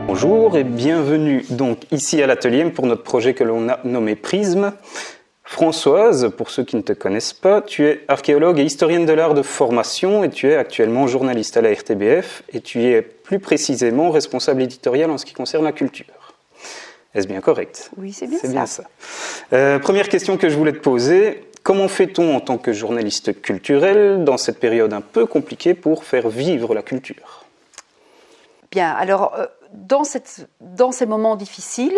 Bonjour et bienvenue donc ici à l'atelier pour notre projet que l'on a nommé Prisme. Françoise, pour ceux qui ne te connaissent pas, tu es archéologue et historienne de l'art de formation et tu es actuellement journaliste à la RTBF et tu es plus précisément responsable éditorial en ce qui concerne la culture. Est-ce bien correct? Oui, c'est bien ça. C'est bien ça. Première question que je voulais te poser, comment fait-on en tant que journaliste culturel dans cette période un peu compliquée pour faire vivre la culture? Bien, alors dans ces moments difficiles,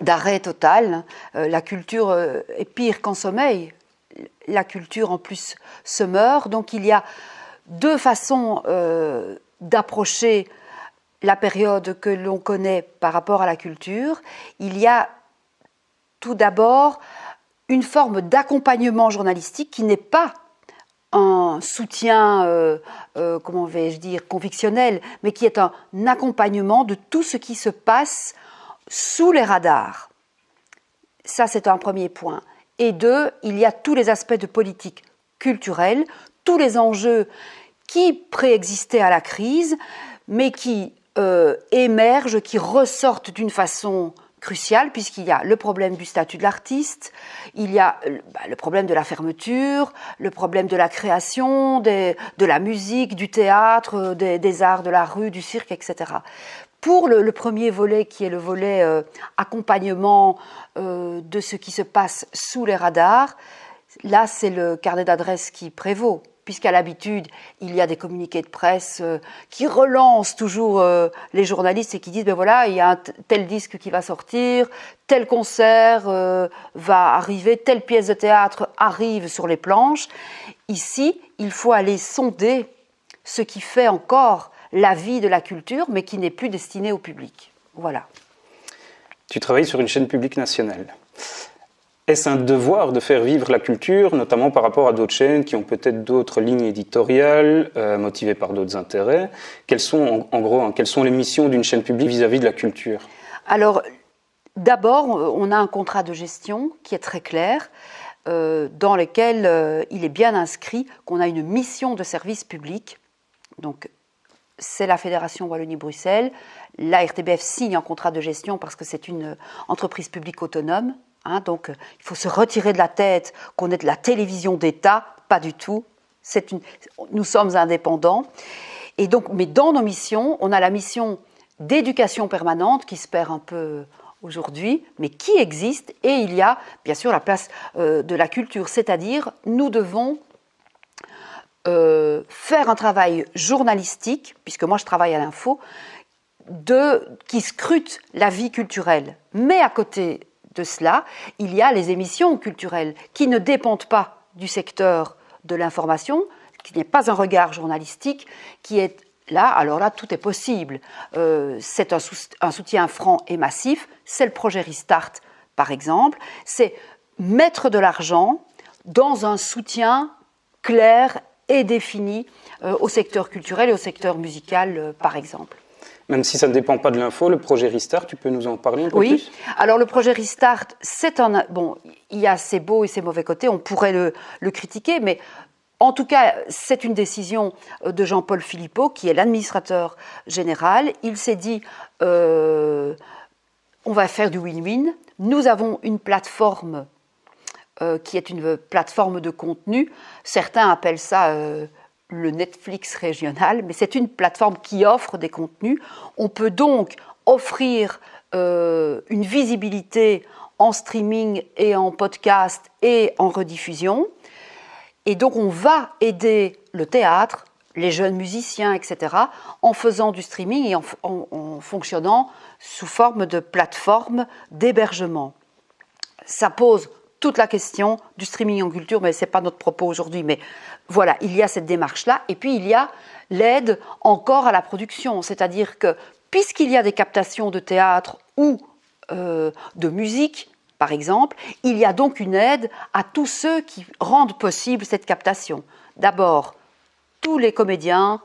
d'arrêt total, la culture est pire qu'en sommeil. La culture en plus se meurt, donc il y a deux façons d'approcher la période que l'on connaît par rapport à la culture. Il y a tout d'abord une forme d'accompagnement journalistique qui n'est pas un soutien, comment vais-je dire, convictionnel, mais qui est un accompagnement de tout ce qui se passe sous les radars. Ça, c'est un premier point. Et deux, il y a tous les aspects de politique culturelle, tous les enjeux qui préexistaient à la crise, mais qui émergent, qui ressortent d'une façon cruciale, puisqu'il y a le problème du statut de l'artiste, il y a le problème de la fermeture, le problème de la création, de la musique, du théâtre, des arts de la rue, du cirque, etc. Pour le premier volet, qui est le volet accompagnement de ce qui se passe sous les radars, là, c'est le carnet d'adresses qui prévaut, puisqu'à l'habitude, il y a des communiqués de presse qui relancent toujours les journalistes et qui disent, ben voilà, il y a un tel disque qui va sortir, tel concert va arriver, telle pièce de théâtre arrive sur les planches. Ici, il faut aller sonder ce qui fait encore la vie de la culture, mais qui n'est plus destinée au public. Voilà. Tu travailles sur une chaîne publique nationale. Est-ce un devoir de faire vivre la culture, notamment par rapport à d'autres chaînes qui ont peut-être d'autres lignes éditoriales, motivées par d'autres intérêts? Quelles sont, en gros, quelles sont les missions d'une chaîne publique vis-à-vis de la culture? Alors, d'abord, on a un contrat de gestion qui est très clair, dans lequel il est bien inscrit qu'on a une mission de service public. Donc, c'est la Fédération Wallonie-Bruxelles. La RTBF signe un contrat de gestion parce que c'est une entreprise publique autonome. Donc, il faut se retirer de la tête qu'on est de la télévision d'État, pas du tout. Nous sommes indépendants. Et donc, mais dans nos missions, on a la mission d'éducation permanente qui se perd un peu aujourd'hui, mais qui existe. Et il y a, bien sûr, la place de la culture, c'est-à-dire nous devons faire un travail journalistique, puisque moi je travaille à l'info, qui scrute la vie culturelle. Mais à côté de cela, il y a les émissions culturelles qui ne dépendent pas du secteur de l'information, qui n'est pas un regard journalistique, qui est là, alors là, tout est possible. C'est un soutien franc et massif, c'est le projet Restart, par exemple, c'est mettre de l'argent dans un soutien clair et défini au secteur culturel et au secteur musical, par exemple. Même si ça ne dépend pas de l'info, le projet Restart, tu peux nous en parler un peu plus? Oui, alors le projet Restart, bon, il y a ses beaux et ses mauvais côtés, on pourrait le critiquer, mais en tout cas, c'est une décision de Jean-Paul Philippot, qui est l'administrateur général. Il s'est dit, on va faire du win-win. Nous avons une plateforme qui est une plateforme de contenu. Certains appellent ça le Netflix régional, mais c'est une plateforme qui offre des contenus. On peut donc offrir une visibilité en streaming et en podcast et en rediffusion. Et donc on va aider le théâtre, les jeunes musiciens, etc., en faisant du streaming et en fonctionnant sous forme de plateforme d'hébergement. Ça pose toute la question du streaming en culture, mais ce n'est pas notre propos aujourd'hui. Mais voilà, il y a cette démarche-là. Et puis, il y a l'aide encore à la production. C'est-à-dire que, puisqu'il y a des captations de théâtre ou de musique, par exemple, il y a donc une aide à tous ceux qui rendent possible cette captation. D'abord, tous les comédiens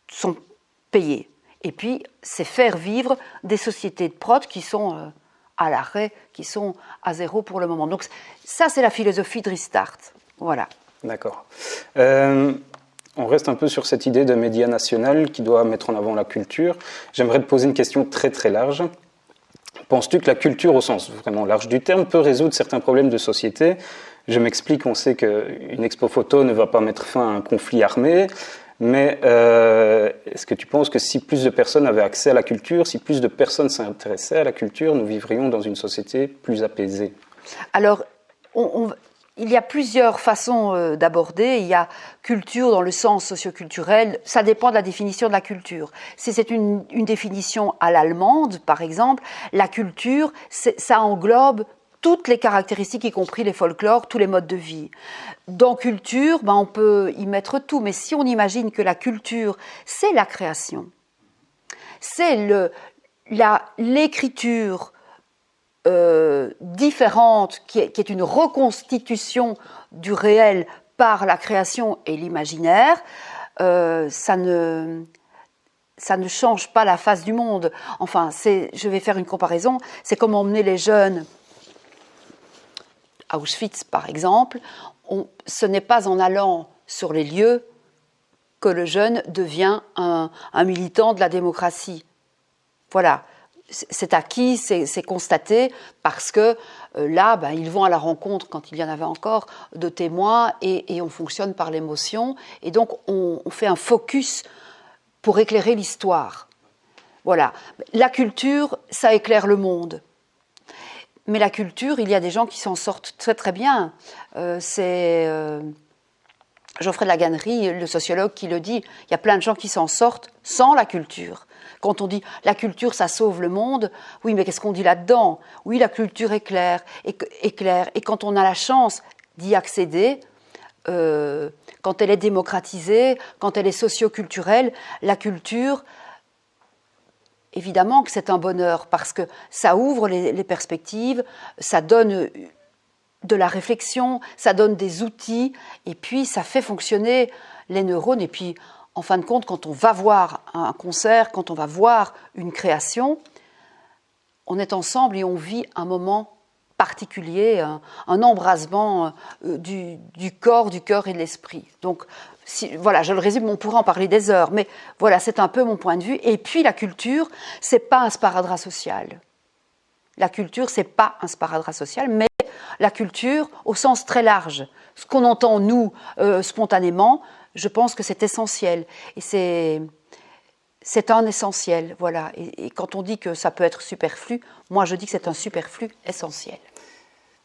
sont payés. Et puis, c'est faire vivre des sociétés de prod qui sont à l'arrêt, qui sont à zéro pour le moment. Donc ça, c'est la philosophie de Restart. Voilà. D'accord. on reste un peu sur cette idée de média national qui doit mettre en avant la culture. J'aimerais te poser une question très très large. Penses-tu que la culture, au sens vraiment large du terme, peut résoudre certains problèmes de société? Je m'explique, on sait qu'une expo photo ne va pas mettre fin à un conflit armé, mais est-ce que tu penses que si plus de personnes avaient accès à la culture, si plus de personnes s'intéressaient à la culture, nous vivrions dans une société plus apaisée? Alors, il y a plusieurs façons d'aborder. Il y a culture dans le sens socioculturel. Ça dépend de la définition de la culture. Si c'est une définition à l'allemande, par exemple, la culture, ça englobe toutes les caractéristiques, y compris les folklores, tous les modes de vie. Dans culture, on peut y mettre tout. Mais si on imagine que la culture, c'est la création, c'est l'écriture, différente, qui est une reconstitution du réel par la création et l'imaginaire, ça ne change pas la face du monde. Enfin, je vais faire une comparaison, c'est comme emmener les jeunes à Auschwitz, par exemple. Ce n'est pas en allant sur les lieux que le jeune devient un militant de la démocratie. Voilà. C'est acquis, c'est constaté, parce que là, ils vont à la rencontre, quand il y en avait encore, de témoins, et on fonctionne par l'émotion, et donc on fait un focus pour éclairer l'histoire. Voilà. La culture, ça éclaire le monde. Mais la culture, il y a des gens qui s'en sortent très très bien. C'est Geoffrey de la Gannerie, le sociologue, qui le dit. Il y a plein de gens qui s'en sortent sans la culture. Quand on dit la culture, ça sauve le monde, oui, mais qu'est-ce qu'on dit là-dedans? Oui, la culture éclaire. Et quand on a la chance d'y accéder, quand elle est démocratisée, quand elle est socio-culturelle, la culture, évidemment que c'est un bonheur, parce que ça ouvre les perspectives, ça donne de la réflexion, ça donne des outils, et puis ça fait fonctionner les neurones, et puis en fin de compte, quand on va voir un concert, quand on va voir une création, on est ensemble et on vit un moment particulier, un embrasement du corps, du cœur et de l'esprit. Donc, voilà, je le résume, on pourrait en parler des heures, mais voilà, c'est un peu mon point de vue. Et puis, la culture, c'est pas un sparadrap social. La culture, c'est pas un sparadrap social, mais la culture au sens très large. Ce qu'on entend, nous, spontanément, je pense que c'est essentiel. Et c'est un essentiel, voilà. Et quand on dit que ça peut être superflu, moi je dis que c'est un superflu essentiel.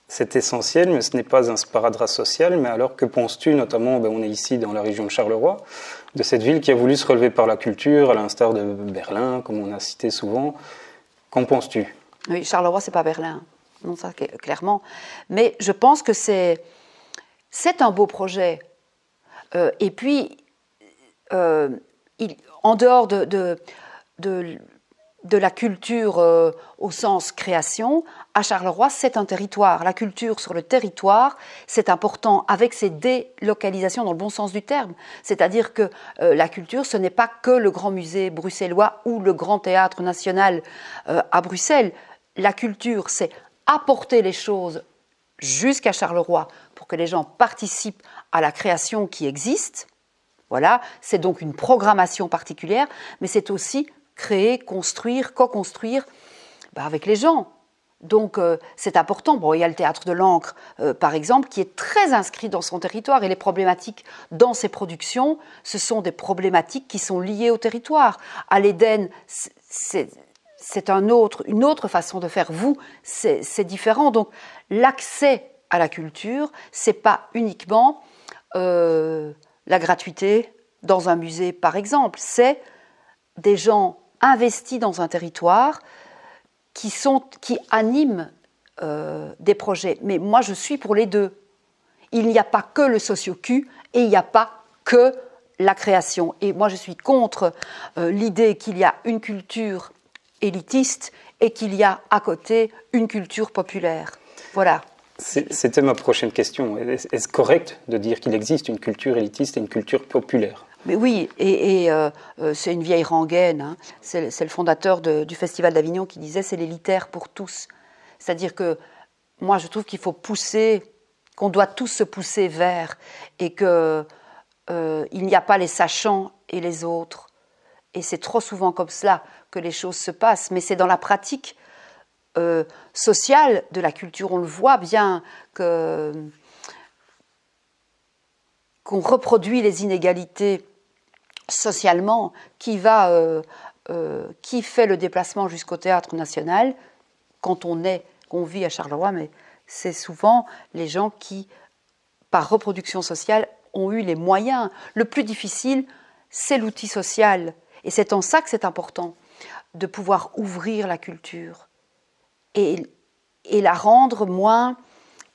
C'est essentiel, mais ce n'est pas un sparadrap social. Mais alors, que penses-tu, notamment, on est ici dans la région de Charleroi, de cette ville qui a voulu se relever par la culture, à l'instar de Berlin, comme on a cité souvent. Qu'en penses-tu? Oui, Charleroi, c'est pas Berlin, non, ça clairement. Mais je pense que c'est un beau projet. Et puis, en dehors de la culture au sens création, à Charleroi, c'est un territoire. La culture sur le territoire, c'est important, avec ses délocalisations dans le bon sens du terme. C'est-à-dire que la culture, ce n'est pas que le grand musée bruxellois ou le grand théâtre national à Bruxelles. La culture, c'est apporter les choses jusqu'à Charleroi pour que les gens participent à la création qui existe. Voilà, c'est donc une programmation particulière, mais c'est aussi créer, construire, co-construire avec les gens. Donc c'est important. Bon, il y a le théâtre de l'Ancre, par exemple, qui est très inscrit dans son territoire, et les problématiques dans ses productions, ce sont des problématiques qui sont liées au territoire. À l'Éden, c'est une autre façon de faire. Vous, c'est différent. Donc l'accès à la culture, c'est pas uniquement la gratuité dans un musée, par exemple. C'est des gens investis dans un territoire qui animent des projets. Mais moi, je suis pour les deux. Il n'y a pas que le socio-cul et il n'y a pas que la création. Et moi, je suis contre l'idée qu'il y a une culture élitiste et qu'il y a à côté une culture populaire. Voilà. C'était ma prochaine question. Est-ce correct de dire qu'il existe une culture élitiste et une culture populaire? Mais oui, et c'est une vieille rengaine. Hein. C'est le fondateur du Festival d'Avignon qui disait c'est l'élitaire pour tous. C'est-à-dire que moi, je trouve qu'il faut pousser, qu'on doit tous se pousser vers, et que il n'y a pas les sachants et les autres. Et c'est trop souvent comme cela que les choses se passent. Mais c'est dans la pratique sociale de la culture, on le voit bien, qu'on reproduit les inégalités socialement, qui fait le déplacement jusqu'au Théâtre National quand qu'on vit à Charleroi, mais c'est souvent les gens qui, par reproduction sociale, ont eu les moyens. Le plus difficile, c'est l'outil social. Et c'est en ça que c'est important de pouvoir ouvrir la culture et la rendre moins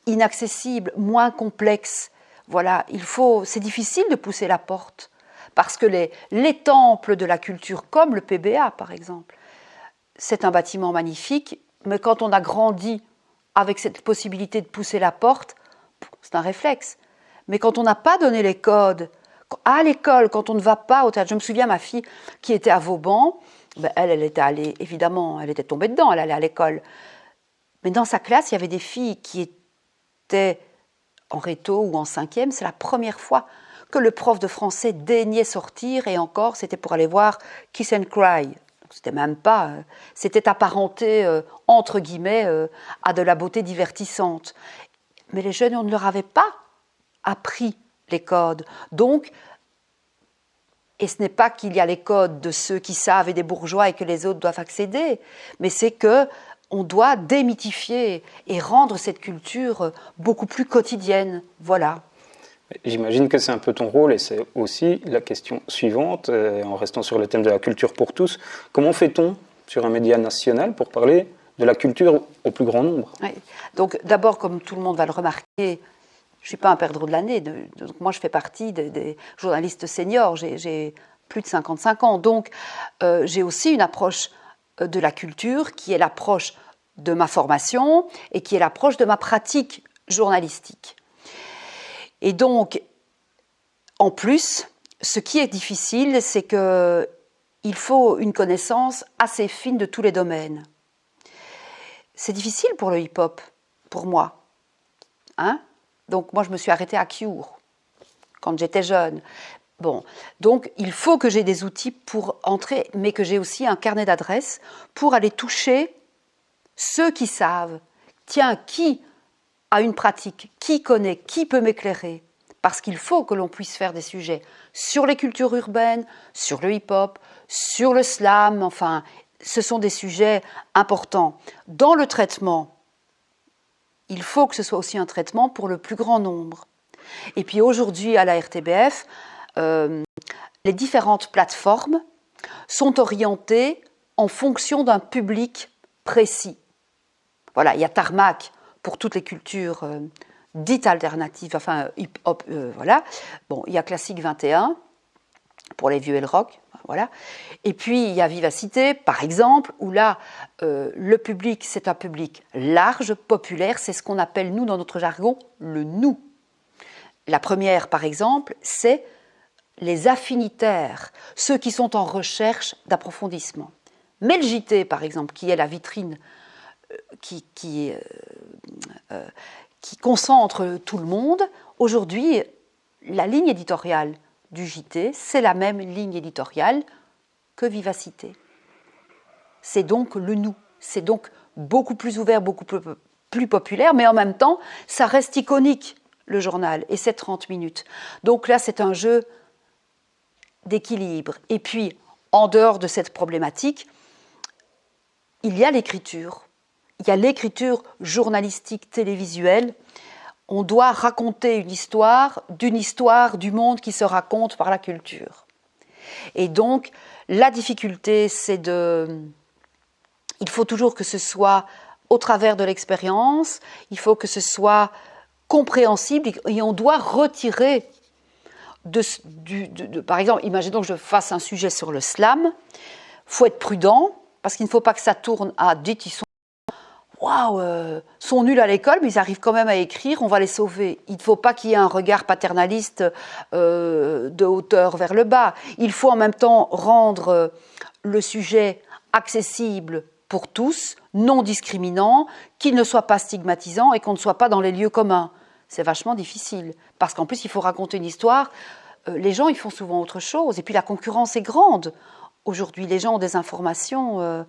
inaccessible, moins complexe. Voilà, c'est difficile de pousser la porte parce que les temples de la culture, comme le PBA par exemple, c'est un bâtiment magnifique, mais quand on a grandi avec cette possibilité de pousser la porte, c'est un réflexe. Mais quand on n'a pas donné les codes, à l'école, quand on ne va pas au théâtre, je me souviens ma fille qui était à Vauban, elle était allée, évidemment, elle était tombée dedans, elle allait à l'école. Mais dans sa classe, il y avait des filles qui étaient en réto ou en 5e, c'est la première fois que le prof de français daignait sortir, et encore, c'était pour aller voir Kiss and Cry. C'était même pas, c'était apparenté, entre guillemets, à de la beauté divertissante. Mais les jeunes, on ne leur avait pas appris les codes. Donc, et ce n'est pas qu'il y a les codes de ceux qui savent et des bourgeois et que les autres doivent accéder, mais c'est qu'on doit démythifier et rendre cette culture beaucoup plus quotidienne. Voilà. J'imagine que c'est un peu ton rôle et c'est aussi la question suivante, en restant sur le thème de la culture pour tous. Comment fait-on sur un média national pour parler de la culture au plus grand nombre? Oui. Donc d'abord, comme tout le monde va le remarquer, je ne suis pas un perdreau de l'année. Donc moi, je fais partie des journalistes seniors. J'ai plus de 55 ans. Donc j'ai aussi une approche de la culture qui est l'approche de ma formation et qui est l'approche de ma pratique journalistique. Et donc, en plus, ce qui est difficile, c'est qu'il faut une connaissance assez fine de tous les domaines. C'est difficile pour le hip-hop, pour moi. Hein? Donc, moi, je me suis arrêtée à Cure, quand j'étais jeune. Bon, donc, il faut que j'ai des outils pour entrer, mais que j'ai aussi un carnet d'adresses pour aller toucher ceux qui savent. Tiens, qui a une pratique, qui connaît, qui peut m'éclairer? Parce qu'il faut que l'on puisse faire des sujets sur les cultures urbaines, sur le hip-hop, sur le slam, enfin, ce sont des sujets importants. Dans le traitement, il faut que ce soit aussi un traitement pour le plus grand nombre. Et puis aujourd'hui, à la RTBF, les différentes plateformes sont orientées en fonction d'un public précis. Voilà, il y a Tarmac pour toutes les cultures dites alternatives, enfin hip-hop, voilà. Bon, il y a Classique 21 pour les vieux et le rock, voilà. Et puis il y a Vivacité, par exemple, où là, le public, c'est un public large, populaire, c'est ce qu'on appelle, nous, dans notre jargon, le nous. La première, par exemple, c'est les affinitaires, ceux qui sont en recherche d'approfondissement. Mais le JT, par exemple, qui est la vitrine qui concentre tout le monde, aujourd'hui, la ligne éditoriale du JT, c'est la même ligne éditoriale que Vivacité. C'est donc le nous, c'est donc beaucoup plus ouvert, beaucoup plus populaire, mais en même temps, ça reste iconique, le journal, et c'est 30 minutes. Donc là, c'est un jeu d'équilibre. Et puis, en dehors de cette problématique, il y a l'écriture. Il y a l'écriture journalistique télévisuelle. On doit raconter une histoire d'une histoire du monde qui se raconte par la culture. Et donc, la difficulté, c'est il faut toujours que ce soit au travers de l'expérience, il faut que ce soit compréhensible, et on doit retirer par exemple, imaginons que je fasse un sujet sur le slam, il faut être prudent, parce qu'il ne faut pas que ça tourne à dites, ils sont nuls à l'école, mais ils arrivent quand même à écrire, on va les sauver. Il ne faut pas qu'il y ait un regard paternaliste de hauteur vers le bas. Il faut en même temps rendre le sujet accessible pour tous, non discriminant, qu'il ne soit pas stigmatisant et qu'on ne soit pas dans les lieux communs. C'est vachement difficile, parce qu'en plus, il faut raconter une histoire les gens, ils font souvent autre chose. Et puis la concurrence est grande. Aujourd'hui, les gens ont des informations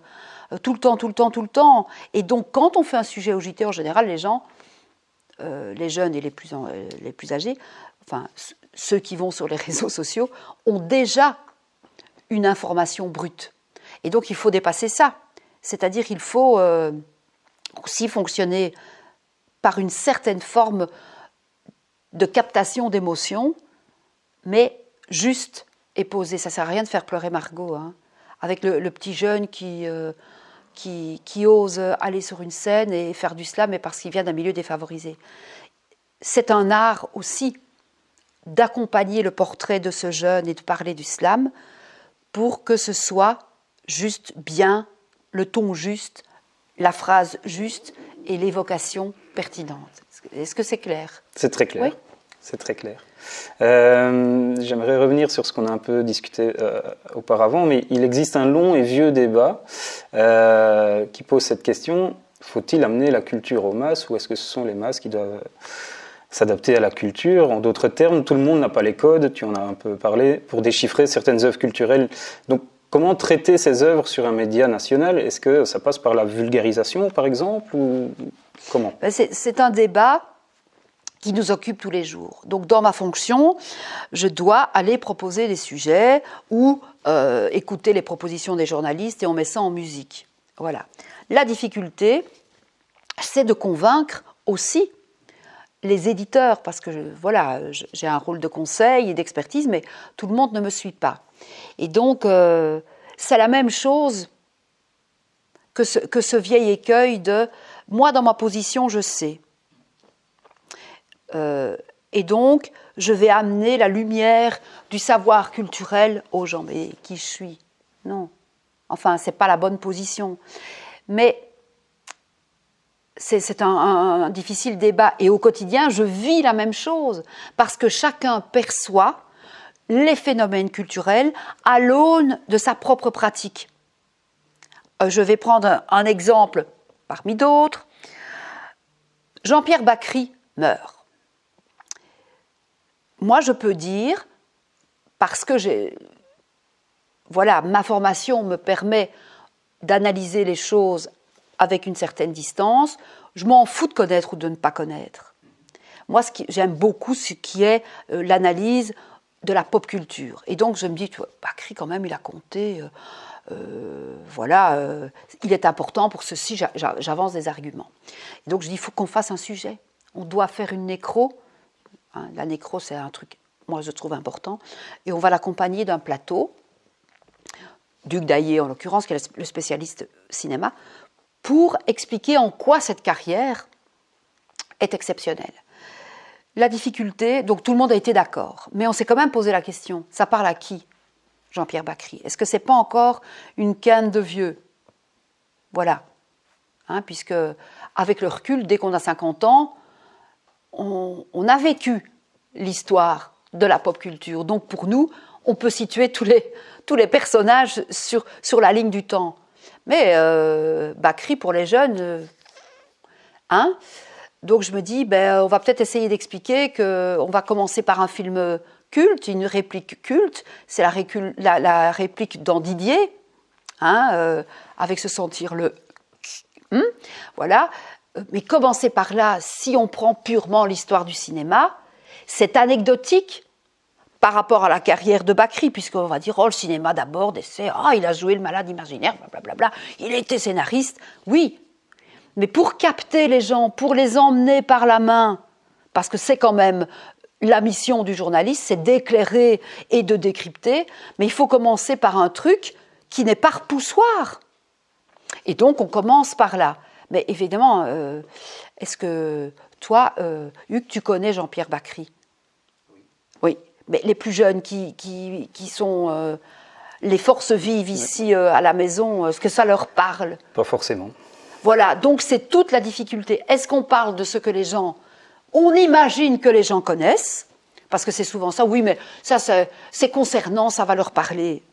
tout le temps. Et donc, quand on fait un sujet au JT, en général, les gens, les jeunes et les plus âgés, enfin, ceux qui vont sur les réseaux sociaux, ont déjà une information brute. Et donc, il faut dépasser ça. C'est-à-dire qu'il faut aussi fonctionner par une certaine forme de captation d'émotions, mais juste et posée. Ça ne sert à rien de faire pleurer Margot, hein, avec le petit jeune qui ose aller sur une scène et faire du slam, mais parce qu'il vient d'un milieu défavorisé. C'est un art aussi d'accompagner le portrait de ce jeune et de parler du slam pour que ce soit juste bien, le ton juste, la phrase juste et l'évocation pertinente. Est-ce que c'est clair? C'est très clair. Oui. C'est très clair. J'aimerais revenir sur ce qu'on a un peu discuté auparavant, mais il existe un long et vieux débat qui pose cette question: faut-il amener la culture aux masses, ou est-ce que ce sont les masses qui doivent s'adapter à la culture? En d'autres termes, tout le monde n'a pas les codes, tu en as un peu parlé, pour déchiffrer certaines œuvres culturelles. Donc, comment traiter ces œuvres sur un média national? Est-ce que ça passe par la vulgarisation, par exemple, ou comment? C'est un débat qui nous occupe tous les jours. Donc, dans ma fonction, je dois aller proposer des sujets ou écouter les propositions des journalistes, et on met ça en musique. Voilà. La difficulté, c'est de convaincre aussi les éditeurs, parce que j'ai un rôle de conseil et d'expertise, mais tout le monde ne me suit pas. Et donc, c'est la même chose que ce vieil écueil de « moi, dans ma position, je sais ». Et donc, je vais amener la lumière du savoir culturel aux gens. Mais qui je suis? Non. Enfin, ce n'est pas la bonne position. Mais c'est un difficile débat. Et au quotidien, je vis la même chose. Parce que chacun perçoit les phénomènes culturels à l'aune de sa propre pratique. Je vais prendre un exemple parmi d'autres. Jean-Pierre Bacri meurt. Moi, je peux dire, parce que ma formation me permet d'analyser les choses avec une certaine distance, je m'en fous de connaître ou de ne pas connaître. Moi, j'aime beaucoup ce qui est l'analyse de la pop culture. Et donc, je me dis, tu vois, Bacri, quand même, il a compté, il est important pour ceci, j'avance des arguments. Et donc, je dis, il faut qu'on fasse un sujet. On doit faire une nécro. La nécro, c'est un truc, moi, je trouve important. Et on va l'accompagner d'un plateau, Duc Daillé, en l'occurrence, qui est le spécialiste cinéma, pour expliquer en quoi cette carrière est exceptionnelle. La difficulté, donc tout le monde a été d'accord, mais on s'est quand même posé la question, ça parle à qui, Jean-Pierre Bacri? Est-ce que ce n'est pas encore une canne de vieux? Voilà. Puisque, avec le recul, dès qu'on a 50 ans, on a vécu l'histoire de la pop culture. Donc pour nous, on peut situer tous les personnages sur la ligne du temps. Mais Bacri, pour les jeunes, donc je me dis, on va peut-être essayer d'expliquer qu'on va commencer par un film culte, une réplique culte. C'est la réplique dans Didier, avec se sentir le... voilà. Mais commencer par là, si on prend purement l'histoire du cinéma, c'est anecdotique par rapport à la carrière de Bacri, puisqu'on va dire, le cinéma d'abord, d'essai, il a joué le malade imaginaire, blablabla, il était scénariste, oui. Mais pour capter les gens, pour les emmener par la main, parce que c'est quand même la mission du journaliste, c'est d'éclairer et de décrypter, mais il faut commencer par un truc qui n'est pas repoussoir. Et donc, on commence par là. Mais évidemment, est-ce que toi, Hugues, tu connais Jean-Pierre Bacri? Oui. Mais les plus jeunes qui sont les forces vives ici à la maison, est-ce que ça leur parle? Pas forcément. Voilà, donc c'est toute la difficulté. Est-ce qu'on parle de ce que les gens... On imagine que les gens connaissent, parce que c'est souvent ça, oui, mais ça c'est concernant, ça va leur parler.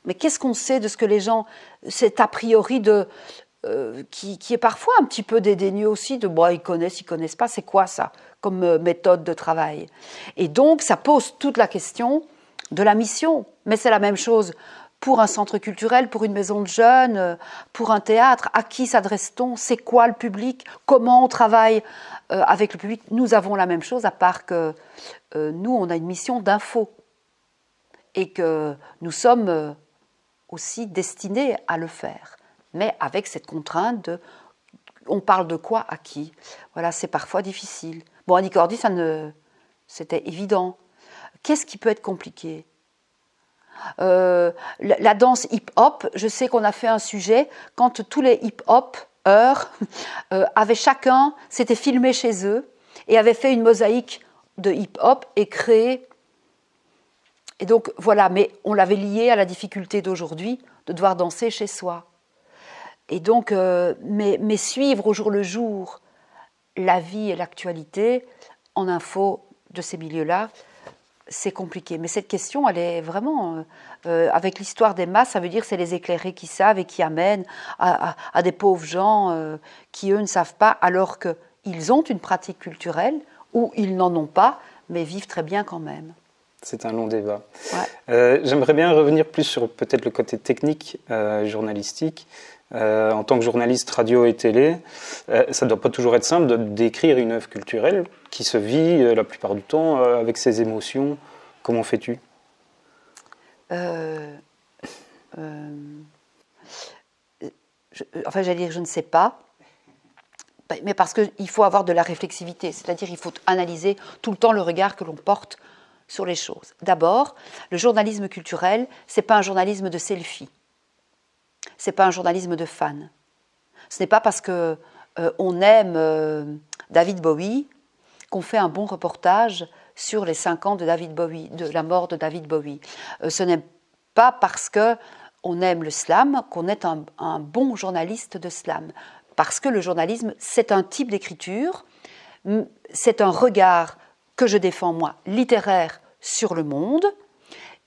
Mais qu'est-ce qu'on sait de ce que les gens... C'est a priori qui est parfois un petit peu dédaigneux aussi, de ils connaissent pas, c'est quoi ça comme méthode de travail? Et donc ça pose toute la question de la mission. Mais c'est la même chose pour un centre culturel, pour une maison de jeunes, pour un théâtre. À qui s'adresse-t-on? C'est quoi le public? Comment on travaille avec le public? Nous avons la même chose, à part que nous, on a une mission d'info. Et que nous sommes aussi destinés à le faire. Mais avec cette contrainte de on parle de quoi à qui? Voilà, c'est parfois difficile. Bon, Annie Cordy, c'était évident. Qu'est-ce qui peut être compliqué? La danse hip-hop, je sais qu'on a fait un sujet quand tous les hip-hopeurs avaient chacun, s'étaient filmés chez eux et avaient fait une mosaïque de hip-hop et créé. Et donc voilà, mais on l'avait lié à la difficulté d'aujourd'hui de devoir danser chez soi. Et donc, mais suivre au jour le jour la vie et l'actualité en info de ces milieux-là, c'est compliqué. Mais cette question, elle est vraiment, avec l'histoire des masses, ça veut dire que c'est les éclairés qui savent et qui amènent à des pauvres gens qui, eux, ne savent pas, alors qu'ils ont une pratique culturelle ou ils n'en ont pas, mais vivent très bien quand même. C'est un long débat. Ouais. J'aimerais bien revenir plus sur peut-être le côté technique, journalistique. En tant que journaliste radio et télé, ça ne doit pas toujours être simple de décrire une œuvre culturelle qui se vit la plupart du temps avec ses émotions. Comment fais-tu? Enfin, j'allais dire, je ne sais pas, mais parce qu'il faut avoir de la réflexivité, c'est-à-dire il faut analyser tout le temps le regard que l'on porte sur les choses. D'abord, le journalisme culturel, ce n'est pas un journalisme de selfie. Ce n'est pas un journalisme de fan. Ce n'est pas parce qu'on aime David Bowie qu'on fait un bon reportage sur les 5 ans de David Bowie, de la mort de David Bowie. Ce n'est pas parce qu'on aime le slam qu'on est un bon journaliste de slam. Parce que le journalisme, c'est un type d'écriture, c'est un regard que je défends moi, littéraire sur le monde,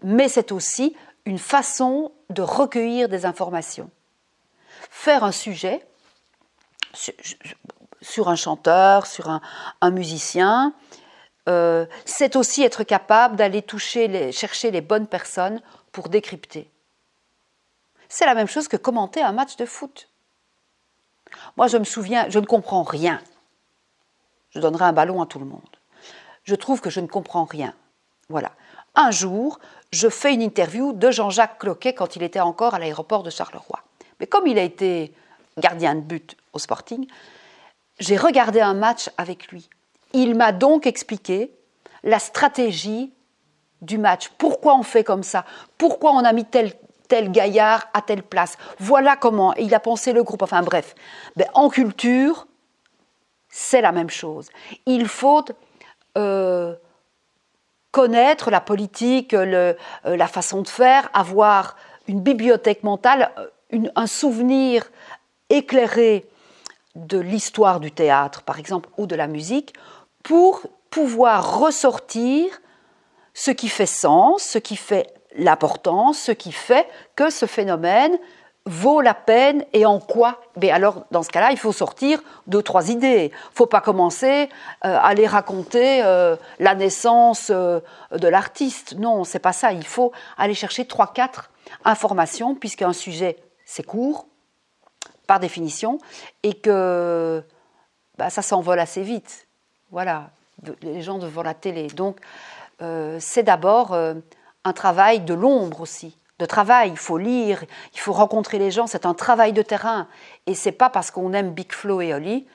mais c'est aussi une façon de recueillir des informations. Faire un sujet sur un chanteur, sur un musicien, c'est aussi être capable d'aller chercher les bonnes personnes pour décrypter. C'est la même chose que commenter un match de foot. Moi, je me souviens, je ne comprends rien. Je donnerai un ballon à tout le monde. Je trouve que je ne comprends rien. Voilà. Un jour, je fais une interview de Jean-Jacques Cloquet quand il était encore à l'aéroport de Charleroi. Mais comme il a été gardien de but au Sporting, j'ai regardé un match avec lui. Il m'a donc expliqué la stratégie du match. Pourquoi on fait comme ça? Pourquoi on a mis tel gaillard à telle place? Voilà comment. Et il a pensé le groupe. Enfin bref. Mais en culture, c'est la même chose. Il faut connaître la politique, la façon de faire, avoir une bibliothèque mentale, un souvenir éclairé de l'histoire du théâtre, par exemple, ou de la musique, pour pouvoir ressortir ce qui fait sens, ce qui fait l'importance, ce qui fait que ce phénomène vaut la peine et en quoi. Mais alors, dans ce cas-là, il faut sortir 2-3 idées. Il ne faut pas commencer à aller raconter la naissance de l'artiste. Non, c'est pas ça. Il faut aller chercher 3-4 informations, puisqu'un sujet, c'est court, par définition, et que ça s'envole assez vite. Voilà, les gens devant la télé. Donc, c'est d'abord un travail de l'ombre aussi. De travail, il faut lire, il faut rencontrer les gens, c'est un travail de terrain. Et c'est pas parce qu'on aime Big Flo et Oli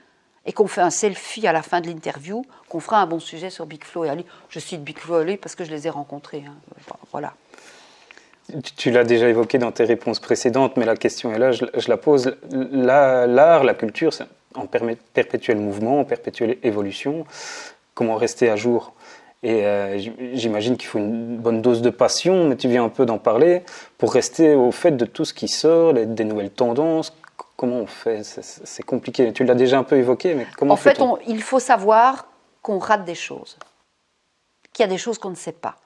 et qu'on fait un selfie à la fin de l'interview qu'on fera un bon sujet sur Big Flo et Oli. Je cite Big Flo et Oli parce que je les ai rencontrés. Voilà. Tu l'as déjà évoqué dans tes réponses précédentes, mais la question est là, je la pose. L'art, la culture, c'est en perpétuel mouvement, en perpétuelle évolution. Comment rester à jour? Et j'imagine qu'il faut une bonne dose de passion, mais tu viens un peu d'en parler, pour rester au fait de tout ce qui sort, des nouvelles tendances. Comment on fait? C'est compliqué. Tu l'as déjà un peu évoqué, mais comment fait-on? En fait, il faut savoir qu'on rate des choses, qu'il y a des choses qu'on ne sait pas.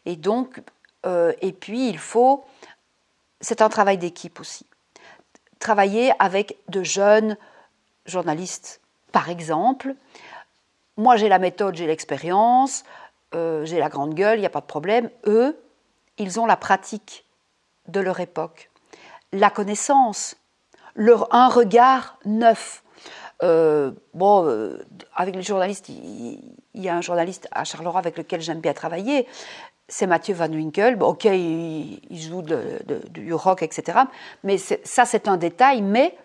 Et donc, et puis c'est un travail d'équipe aussi. Travailler avec de jeunes journalistes, par exemple. Moi, j'ai la méthode, j'ai l'expérience, j'ai la grande gueule, il n'y a pas de problème. Eux, ils ont la pratique de leur époque, la connaissance, un regard neuf. Avec les journalistes, il y a un journaliste à Charleroi avec lequel j'aime bien travailler, c'est Mathieu Van Winkel. Ok, il joue du rock, etc. Mais ça, c'est un détail, mais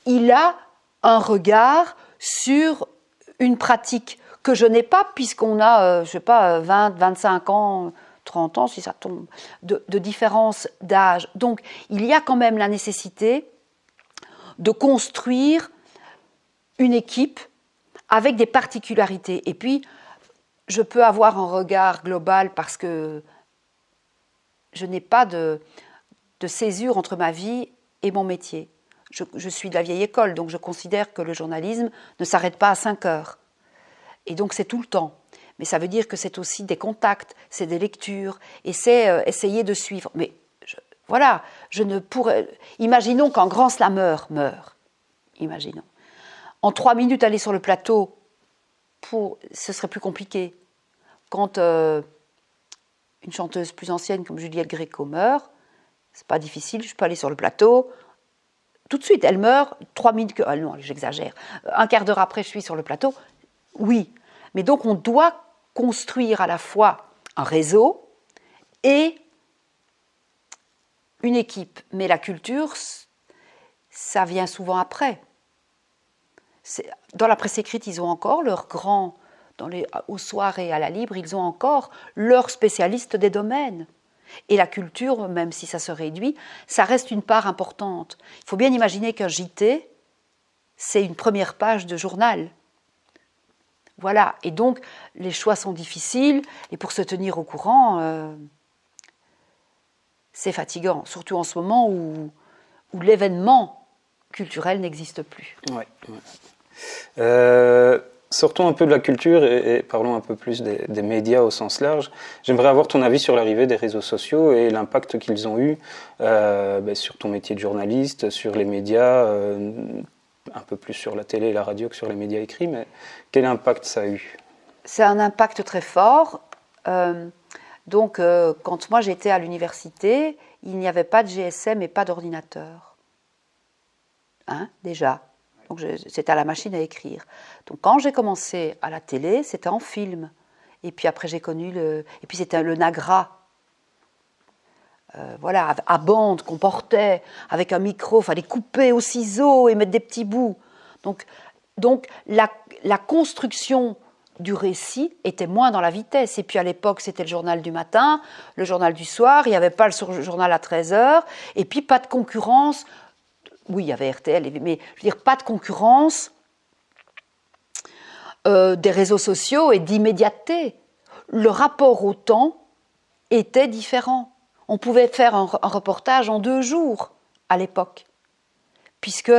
il a un regard sur une pratique que je n'ai pas, puisqu'on a, 20, 25 ans, 30 ans, si ça tombe, de différence d'âge. Donc, il y a quand même la nécessité de construire une équipe avec des particularités. Et puis, je peux avoir un regard global parce que je n'ai pas de césure entre ma vie et mon métier. Je suis de la vieille école, donc je considère que le journalisme ne s'arrête pas à 5 heures. Et donc, c'est tout le temps. Mais ça veut dire que c'est aussi des contacts, c'est des lectures, et c'est essayer de suivre. Mais je ne pourrais... Imaginons qu'un grand slameur meurt. Imaginons. En 3 minutes, aller sur le plateau, ce serait plus compliqué. Quand une chanteuse plus ancienne comme Juliette Gréco meurt, c'est pas difficile, je peux aller sur le plateau. Tout de suite, elle meurt, 3 minutes... non, j'exagère. Un quart d'heure après, je suis sur le plateau. Oui. Mais donc, on doit construire à la fois un réseau et une équipe. Mais la culture, ça vient souvent après. Dans la presse écrite, ils ont encore leurs grands, aux soirées à la Libre, ils ont encore leurs spécialistes des domaines. Et la culture, même si ça se réduit, ça reste une part importante. Il faut bien imaginer qu'un JT, c'est une première page de journal. Voilà, et donc les choix sont difficiles, et pour se tenir au courant, c'est fatigant, surtout en ce moment où l'événement culturel n'existe plus. Ouais. Sortons un peu de la culture et parlons un peu plus des médias au sens large. J'aimerais avoir ton avis sur l'arrivée des réseaux sociaux et l'impact qu'ils ont eu sur ton métier de journaliste, sur les médias, un peu plus sur la télé et la radio que sur les médias écrits, mais quel impact ça a eu? C'est un impact très fort. Donc, quand moi j'étais à l'université, il n'y avait pas de GSM et pas d'ordinateur. Déjà. Donc, c'était à la machine à écrire. Donc, quand j'ai commencé à la télé, c'était en film. Et puis après, j'ai connu et puis c'était le Nagra. À bande qu'on portait, avec un micro, il fallait couper au ciseau et mettre des petits bouts. Donc la construction du récit était moins dans la vitesse. Et puis à l'époque, c'était le journal du matin, le journal du soir, il n'y avait pas le journal à 13h, et puis pas de concurrence. Oui, il y avait RTL, mais je veux dire, pas de concurrence des réseaux sociaux et d'immédiateté. Le rapport au temps était différent. On pouvait faire un reportage en 2 jours à l'époque, puisque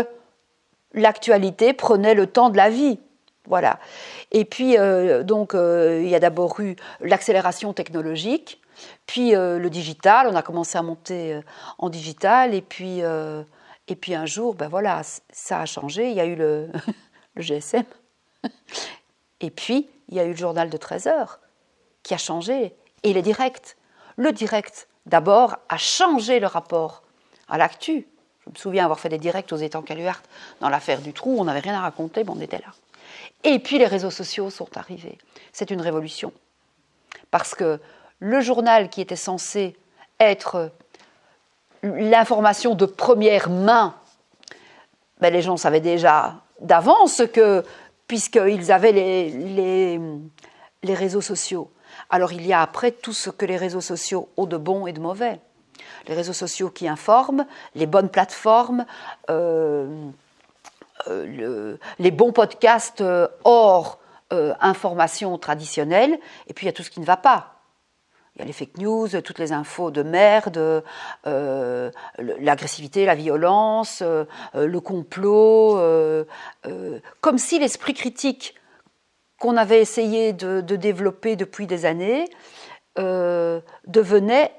l'actualité prenait le temps de la vie. Voilà. Et puis, il y a d'abord eu l'accélération technologique, puis le digital. On a commencé à monter en digital, et puis un jour, ça a changé. Il y a eu le GSM. Et puis, il y a eu le journal de 13h qui a changé. Et les directs. Le direct, d'abord, a changé le rapport à l'actu. Je me souviens avoir fait des directs aux étangs Caluart dans l'affaire du trou. On n'avait rien à raconter, mais on était là. Et puis, les réseaux sociaux sont arrivés. C'est une révolution. Parce que le journal qui était censé être l'information de première main, les gens savaient déjà d'avance que, puisqu'ils avaient les réseaux sociaux. Alors il y a après tout ce que les réseaux sociaux ont de bon et de mauvais. Les réseaux sociaux qui informent, les bonnes plateformes, les bons podcasts hors information traditionnelle, et puis il y a tout ce qui ne va pas. Il y a les fake news, toutes les infos de merde, l'agressivité, la violence, le complot, comme si l'esprit critique qu'on avait essayé de développer depuis des années devenait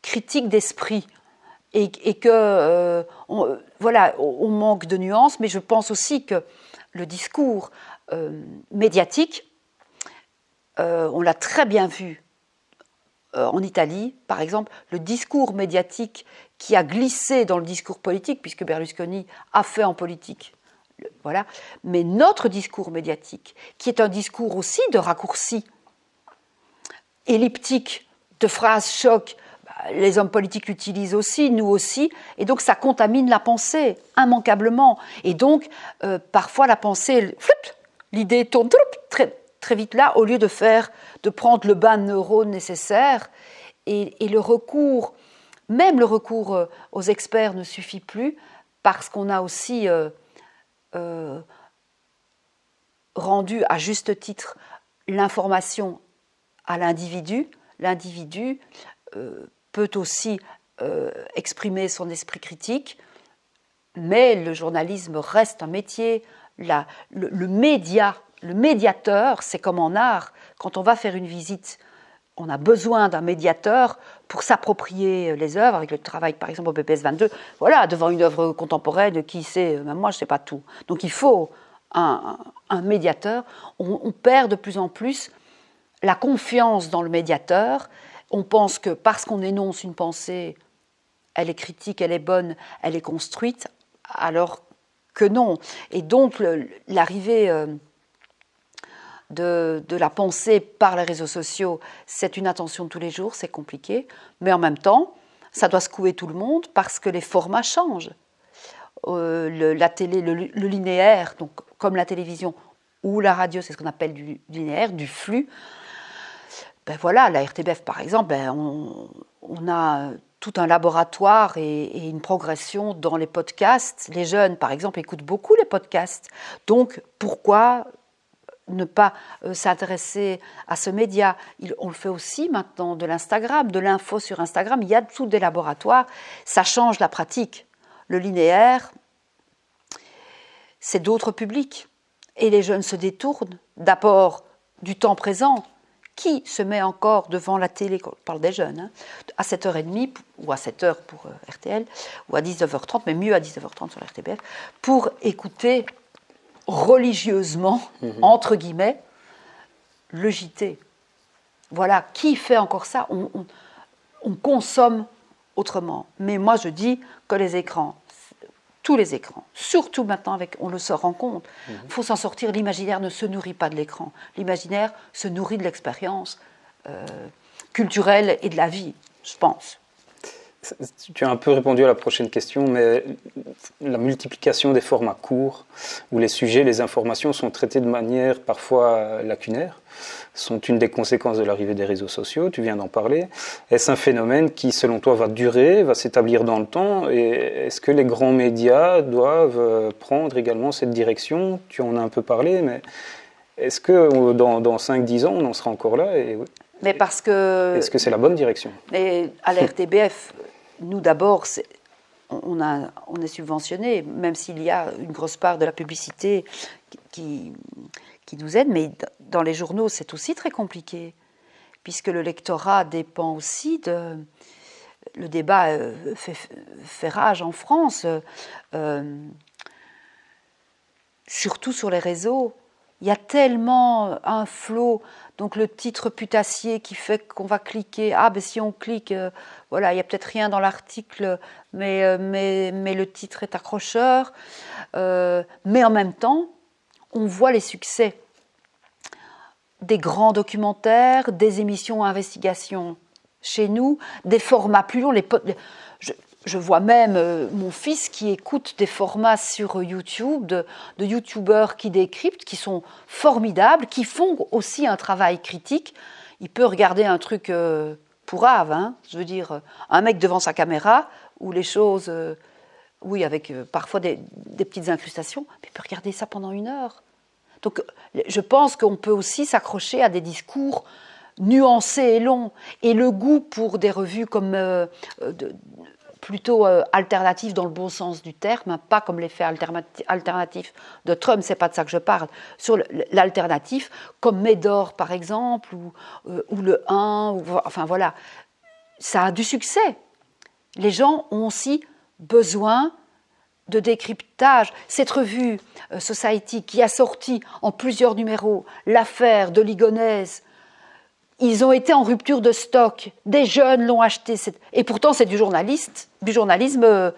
critique d'esprit. Et que, on manque de nuances, mais je pense aussi que le discours médiatique, on l'a très bien vu en Italie, par exemple, le discours médiatique qui a glissé dans le discours politique, puisque Berlusconi a fait en politique, voilà. Mais notre discours médiatique, qui est un discours aussi de raccourcis, elliptique, de phrases choc, les hommes politiques l'utilisent aussi, nous aussi, et donc ça contamine la pensée, immanquablement. Et donc, parfois la pensée, l'idée tourne très, très vite là, au lieu de prendre le bain de neurones nécessaire, et le recours, même le recours aux experts ne suffit plus, parce qu'on a aussi rendu à juste titre l'information à l'individu. L'individu peut aussi exprimer son esprit critique, mais le journalisme reste un métier. Le médiateur, c'est comme en art, quand on va faire une visite, on a besoin d'un médiateur pour s'approprier les œuvres, avec le travail par exemple au BPS 22, voilà, devant une œuvre contemporaine, qui sait, même moi je ne sais pas tout. Donc il faut un médiateur. On perd de plus en plus la confiance dans le médiateur. On pense que parce qu'on énonce une pensée, elle est critique, elle est bonne, elle est construite, alors que non. Et donc l'arrivée de la pensée par les réseaux sociaux, c'est une attention de tous les jours, c'est compliqué, mais en même temps, ça doit secouer tout le monde parce que les formats changent. La télé, le linéaire, donc comme la télévision ou la radio, c'est ce qu'on appelle du linéaire, du flux. Ben voilà, la RTBF par exemple, on a tout un laboratoire et une progression dans les podcasts. Les jeunes par exemple écoutent beaucoup les podcasts, donc pourquoi ne pas s'adresser à ce média? On le fait aussi maintenant de l'Instagram, de l'info sur Instagram, il y a tout des laboratoires, ça change la pratique. Le linéaire, c'est d'autres publics. Et les jeunes se détournent d'abord du temps présent. Qui se met encore devant la télé, on parle des jeunes, à 7h30, ou à 7h pour RTL, ou à 19h30, mais mieux à 19h30 sur la RTBF, pour écouter religieusement, entre guillemets, le JT. Voilà, qui fait encore ça? On consomme autrement. Mais moi, je dis que les écrans, tous les écrans, surtout maintenant, on le se rend compte, il faut s'en sortir. L'imaginaire ne se nourrit pas de l'écran. L'imaginaire se nourrit de l'expérience culturelle et de la vie, je pense. Tu as un peu répondu à la prochaine question, mais la multiplication des formats courts, où les sujets, les informations sont traitées de manière parfois lacunaire, sont une des conséquences de l'arrivée des réseaux sociaux, tu viens d'en parler. Est-ce un phénomène qui, selon toi, va durer, va s'établir dans le temps? Et est-ce que les grands médias doivent prendre également cette direction? Tu en as un peu parlé, mais est-ce que dans 5-10 ans, on en sera encore là? Et, mais parce que... Est-ce que c'est la bonne direction? Et à la RTBF, nous d'abord, on est subventionné, même s'il y a une grosse part de la publicité qui nous aide, mais dans les journaux, c'est aussi très compliqué, puisque le lectorat dépend aussi de... Le débat fait rage en France, surtout sur les réseaux. Il y a tellement un flot, donc le titre putassier qui fait qu'on va cliquer. Ah, ben si on clique, voilà, il n'y a peut-être rien dans l'article, mais le titre est accrocheur. Mais en même temps, on voit les succès des grands documentaires, des émissions à investigation chez nous, des formats plus longs. Je vois même mon fils qui écoute des formats sur YouTube, de youtubeurs qui décryptent, qui sont formidables, qui font aussi un travail critique. Il peut regarder un truc pourrave, hein, je veux dire, un mec devant sa caméra, où les choses, oui, avec parfois des petites incrustations, mais il peut regarder ça pendant 1 heure. Donc je pense qu'on peut aussi s'accrocher à des discours nuancés et longs. Et le goût pour des revues comme... plutôt alternatif dans le bon sens du terme, hein, pas comme l'effet alternatif de Trump, c'est pas de ça que je parle, sur l'alternatif, comme Médor par exemple, ou le 1, enfin voilà, ça a du succès. Les gens ont aussi besoin de décryptage. Cette revue Society qui a sorti en plusieurs numéros l'affaire de Ligonnès, Ils ont été en rupture de stock. Des jeunes l'ont acheté. Et pourtant, c'est du journalisme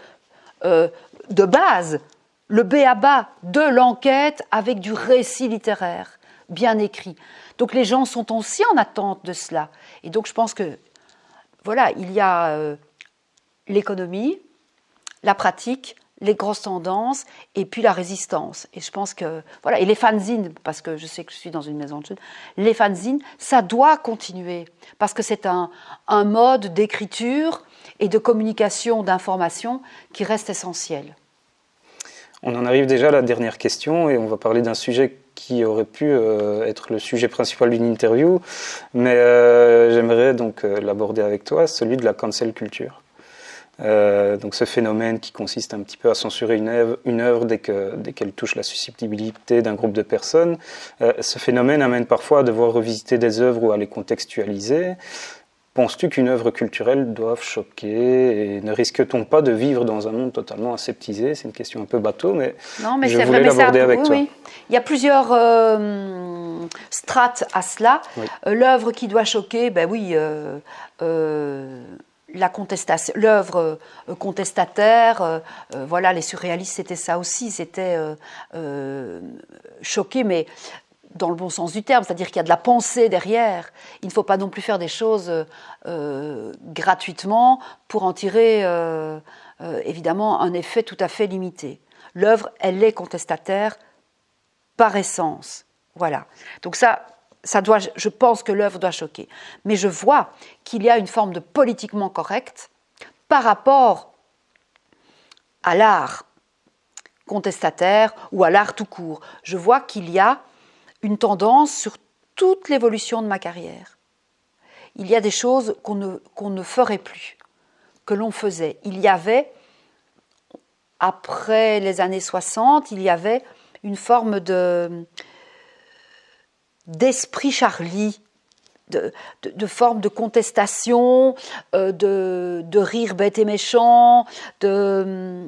de base. Le b.a.-ba de l'enquête avec du récit littéraire bien écrit. Donc les gens sont aussi en attente de cela. Et donc je pense que, voilà, il y a l'économie, la pratique, les grosses tendances, et puis la résistance. Et je pense que, voilà, et les fanzines, parce que je sais que je suis dans une maison de jeunes, les fanzines, ça doit continuer, parce que c'est un mode d'écriture et de communication, d'information qui reste essentiel. On en arrive déjà à la dernière question, et on va parler d'un sujet qui aurait pu être le sujet principal d'une interview, mais j'aimerais donc l'aborder avec toi, celui de la cancel culture. Donc ce phénomène qui consiste un petit peu à censurer une œuvre dès qu'elle touche la susceptibilité d'un groupe de personnes. Ce phénomène amène parfois à devoir revisiter des œuvres ou à les contextualiser. Penses-tu qu'une œuvre culturelle doive choquer et ne risque-t-on pas de vivre dans un monde totalement aseptisé? C'est une question un peu bateau, mais, je voulais l'aborder avec toi. Oui. Il y a plusieurs strates à cela. Oui. L'œuvre qui doit choquer, ben oui, la contestation, l'œuvre contestataire, voilà, les surréalistes, c'était ça aussi, c'était choqué, mais dans le bon sens du terme, c'est-à-dire qu'il y a de la pensée derrière. Il ne faut pas non plus faire des choses gratuitement pour en tirer évidemment un effet tout à fait limité. L'œuvre, elle est contestataire par essence. Voilà. Donc ça doit, je pense que l'œuvre doit choquer. Mais je vois qu'il y a une forme de politiquement correct par rapport à l'art contestataire ou à l'art tout court. Je vois qu'il y a une tendance sur toute l'évolution de ma carrière. Il y a des choses qu'on ne ferait plus, que l'on faisait. Il y avait, après les années 60, il y avait une forme d'esprit Charlie, de forme de contestation, de rire bête et méchant, de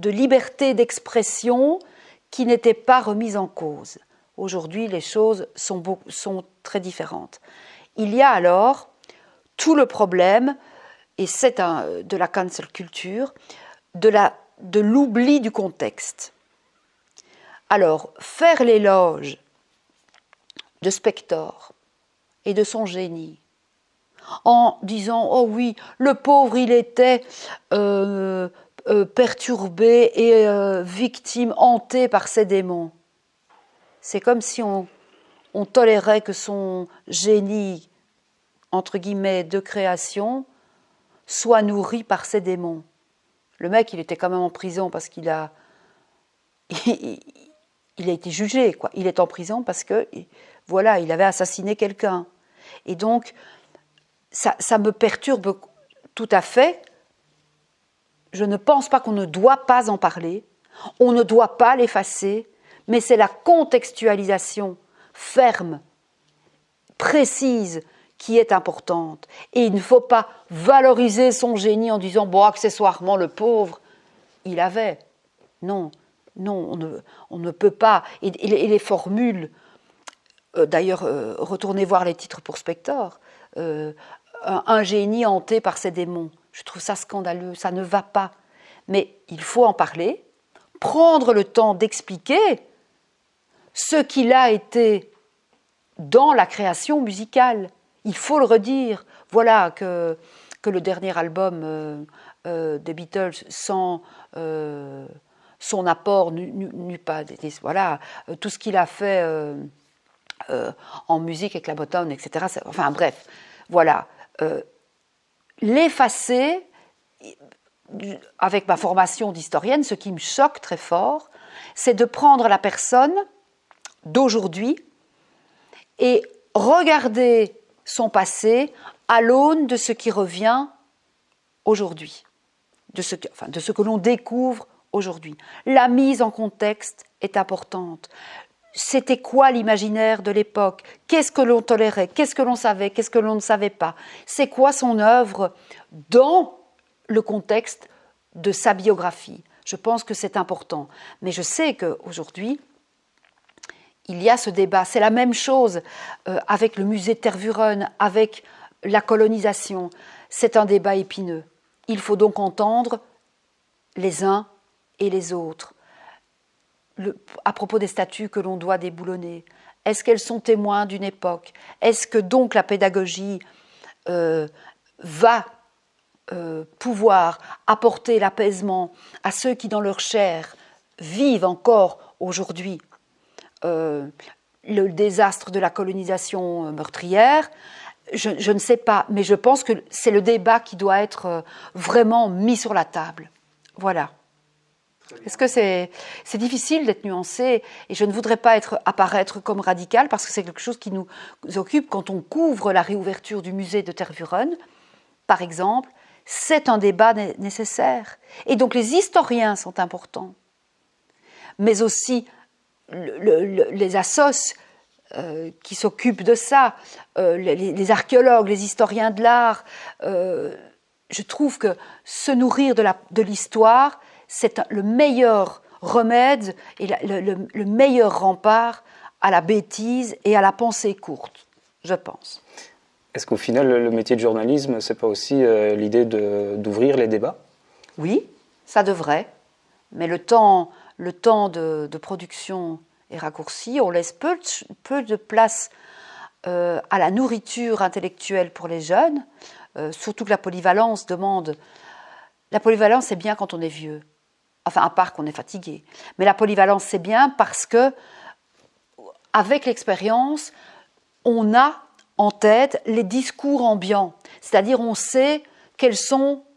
liberté d'expression qui n'était pas remise en cause. Aujourd'hui, les choses sont très différentes. Il y a alors tout le problème, et c'est de la cancel culture, de l'oubli du contexte. Alors, faire l'éloge de Spector et de son génie, en disant « Oh oui, le pauvre, il était perturbé et victime, hanté par ses démons. » C'est comme si on tolérait que son génie, entre guillemets, de création, soit nourri par ses démons. Le mec, il était quand même en prison parce qu'il a été jugé, quoi. Il est en prison parce que, voilà, il avait assassiné quelqu'un. Et donc, ça me perturbe tout à fait. Je ne pense pas qu'on ne doit pas en parler, on ne doit pas l'effacer, mais c'est la contextualisation ferme, précise, qui est importante. Et il ne faut pas valoriser son génie en disant « bon, accessoirement, le pauvre, il avait ». Non, on ne peut pas. Et les formules, d'ailleurs, retournez voir les titres pour Spector, un génie hanté par ses démons. Je trouve ça scandaleux, ça ne va pas. Mais il faut en parler, prendre le temps d'expliquer ce qu'il a été dans la création musicale. Il faut le redire. Voilà que le dernier album des Beatles, sans son apport, n'eût pas été... Voilà, tout ce qu'il a fait en musique avec la Motown, etc. Enfin bref, voilà. L'effacer, avec ma formation d'historienne, ce qui me choque très fort, c'est de prendre la personne d'aujourd'hui et regarder son passé à l'aune de ce qui revient aujourd'hui, de ce que l'on découvre aujourd'hui. La mise en contexte est importante. C'était quoi l'imaginaire de l'époque? Qu'est-ce que l'on tolérait? Qu'est-ce que l'on savait? Qu'est-ce que l'on ne savait pas? C'est quoi son œuvre dans le contexte de sa biographie? Je pense que c'est important. Mais je sais qu'aujourd'hui, il y a ce débat. C'est la même chose avec le musée de Tervuren, avec la colonisation. C'est un débat épineux. Il faut donc entendre les uns et les autres. À propos des statues que l'on doit déboulonner, est-ce qu'elles sont témoins d'une époque? Est-ce que donc la pédagogie va pouvoir apporter l'apaisement à ceux qui, dans leur chair, vivent encore aujourd'hui le désastre de la colonisation meurtrière? Je ne sais pas, mais je pense que c'est le débat qui doit être vraiment mis sur la table. Voilà. Est-ce que c'est difficile d'être nuancé, et je ne voudrais pas apparaître comme radicale parce que c'est quelque chose qui nous occupe quand on couvre la réouverture du musée de Tervuren, par exemple. C'est un débat nécessaire. Et donc les historiens sont importants, mais aussi les assos qui s'occupent de ça, les archéologues, les historiens de l'art. Je trouve que se nourrir de l'histoire, c'est le meilleur remède et le meilleur rempart à la bêtise et à la pensée courte, je pense. Est-ce qu'au final, le métier de journalisme, c'est pas aussi l'idée d'ouvrir les débats? Oui, ça devrait, mais le temps de production est raccourci, on laisse peu de place à la nourriture intellectuelle pour les jeunes, surtout que la polyvalence demande... La polyvalence, c'est bien quand on est vieux, enfin à part qu'on est fatigué, mais la polyvalence, c'est bien parce que, avec l'expérience, on a en tête les discours ambiants, c'est-à-dire on sait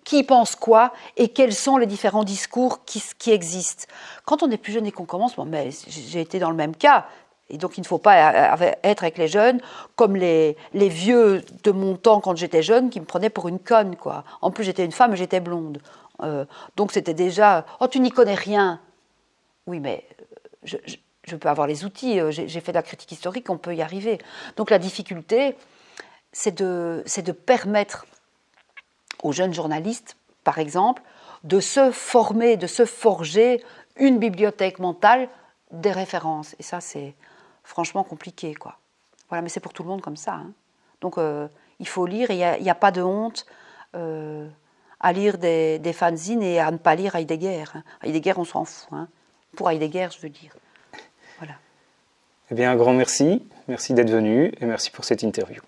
qui pense quoi et quels sont les différents discours qui existent. Quand on est plus jeune et qu'on commence, mais j'ai été dans le même cas, et donc il ne faut pas être avec les jeunes comme les vieux de mon temps quand j'étais jeune qui me prenaient pour une conne, quoi. En plus j'étais une femme et j'étais blonde, donc c'était déjà « Oh, tu n'y connais rien !» Oui, mais je peux avoir les outils, j'ai fait de la critique historique, on peut y arriver. Donc la difficulté, c'est de permettre aux jeunes journalistes, par exemple, de se former, de se forger une bibliothèque mentale des références. Et ça, c'est franchement compliqué, quoi. Voilà, mais c'est pour tout le monde comme ça, hein. Donc il faut lire, et il n'y a pas de honte à lire des fanzines et à ne pas lire Heidegger, hein. Heidegger, on s'en fout, hein. Pour Heidegger, je veux dire. Voilà. Eh bien, un grand merci. Merci d'être venu et merci pour cette interview.